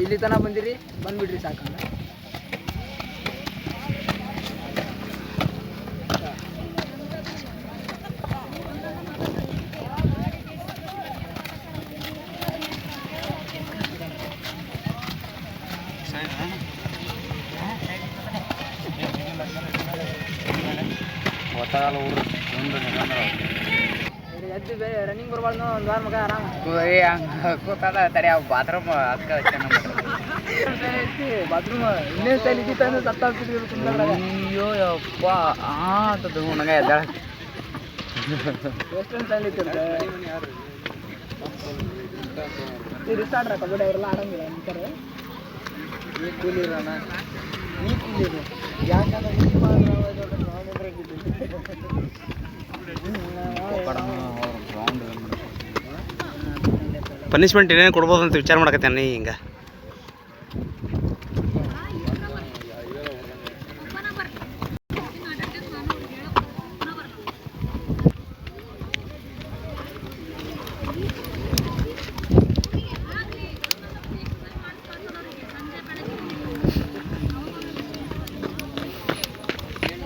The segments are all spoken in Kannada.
ಇಲ್ಲಿ ತನಕ ಬಂದಿರಿ, ಬಂದ್ಬಿಡ್ರಿ ಸಾಕಂದ. ಎದ್ದು ರನ್ನಿಂಗ್ ಬರ್ಬಾರ್ದು ಒಂದು ವಾರ ಮಗ ಆರಾಮ ಕೂತದ ತಡಿ ಅವು ಬಾತ್ರೂಮ್ ಅದಕ್ಕೆ ಬಾತ್ರೂಮ್ ಇನ್ನೇ ಸ್ಟೈಲ್ ಇದ್ದಿತ್ತು ಅಂದ್ರೆ ಅಯ್ಯೋ ಯಪ್ಪ ಅಂತದ್ದು ನನಗೆ ಎದ್ದಾಳ ವೆಸ್ಟರ್ನ್ ಸ್ಟೈಲ್ ಇತ್ತು ರಿಸ್ಟಾರ್ಟ್ ಕಬಡ್ಡಿ ಅವರೆಲ್ಲ ಆಡಂಗಿಲ್ಲ ಅಂತಾರೆ. ನೀ ಕೂಲಿರೋಣ ನೀ ಕೂಲಿರು ಯಾಕಂದ್ರೆ ಪನಿಷ್ಮೆಂಟ್ ಏನೇನು ಕೊಡ್ಬೋದು ಅಂತ ವಿಚಾರ ಮಾಡಕತ್ತೇನೆ ಹಿಂಗೆ.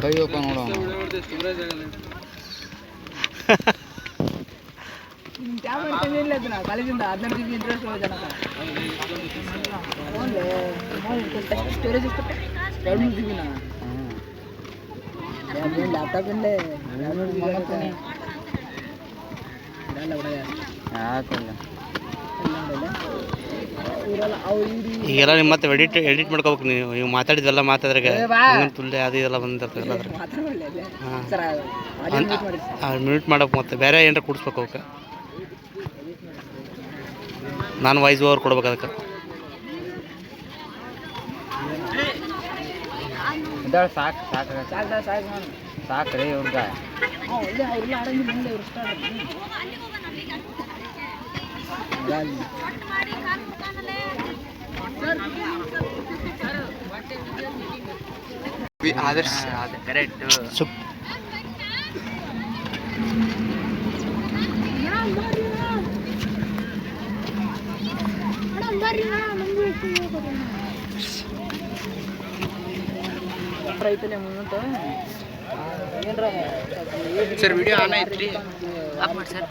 ಕೈಯಪ್ಪ ನೋಡೋಣ ಕಾಲೇಜಿಂದ 16 GB ಇಂಟ್ರೆಸ್ಟ್ ಸ್ಟೋರೇಜ್ ಎಷ್ಟು 2 GB ಲ್ಯಾಪ್ಟಾಪ್ ಇಂದೇ ಈಗೆಲ್ಲ ನಿಮ್ಮ ಮತ್ತೆ ಎಡಿಟ್ ಮಾಡ್ಕೋಬೇಕು. ನೀವು ಮಾತಾಡಿದ್ವೆಲ್ಲ ಮಾತಾದ್ರಾಗ ತುಲ್ಲೆ ಅದು ಇದೆಲ್ಲ ಬಂದಿರ್ತದೆ. ಹಾಂ ಮ್ಯೂಟ್ ಮಾಡಬೇಕು, ಮತ್ತೆ ಬೇರೆ ಏನಾರ ಕೂಡಿಸ್ಬೇಕು ಅವಕ್ಕೆ. ನಾನು ವಾಯ್ಸ್ ಓವರ್ ಕೊಡ್ಬೇಕು ಅದಕ್ಕೆ. ಸಾಕು ಸಾಕ್ರಿ ಇವ್ರಿಗೆ ಆದರ್ಶ ಕರೆಕ್ಟ್ ರೈತನೇ ಮುಂದೆ ಸರ್ ವಿಡಿಯೋ ಆನ್ ಐತ್ರಿ ಆಫ್ ಮಾಡಿ ಸರ್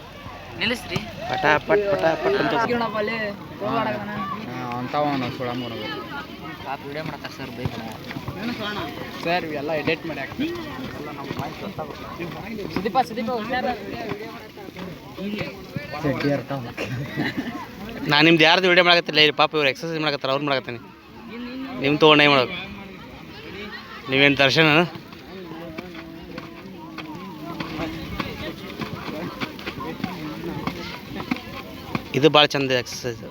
ನಿಲ್ಲಿಸ್ರಿ ಪಟ ಪಟ್ ಪಟ ಪಟ್ ಅಂತ ಅಂತಾವ ಸುಳ ಮಾಡೋದು ಪಾಪ ವಿಡಿಯೋ ಮಾಡತ್ತಾರೆ ಸರ್ ಬೈಕ್ ಸರ್ ಇವೆಲ್ಲ ಎಡಿಟ್ ಮಾಡಿ ಹಾಕ್ತಾರೆ ಎಲ್ಲ ನಮ್ಮ ಮಾಹಿತಿ ಸುದೀಪ ನಾನು ನಿಮ್ದು ಯಾರ್ದು ವಿಡಿಯೋ ಮಾಡಕತ್ತಿಲ್ಲ ಇಲ್ಲಿ ಪಾಪ ಇವ್ರು ಎಕ್ಸರ್ಸೈಸ್ ಮಾಡಕತ್ತಾರೆ, ಅವ್ರು ಮಾಡಕತ್ತೀನಿ. ನಿಮ್ಮ ತೊಗೊಂಡು ಮಾಡೋದು ನೀವೇನು ದರ್ಶನ ಇದು ಭಾಳ ಚಂದ ಎಕ್ಸರ್ಸೈಸ್.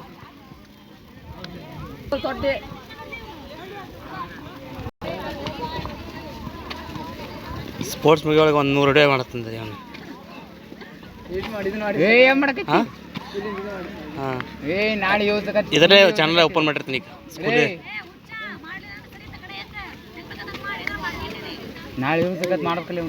ಸ್ಪೋರ್ಟ್ಸ್ ಮುಗಿ ಒಳಗೆ 100 ವಿಡಿಯೋ ಮಾಡತ್ತಂದ್ರೆ ಅವನು. ಹಾಂ ಇದರೇ ಚಾನಲ್ ಓಪನ್ ಮಾಡಿರ್ತೀನಿ ಈಗ. ನಾಳೆ ಮಾಡ್ಬೇಕಲ್ಲ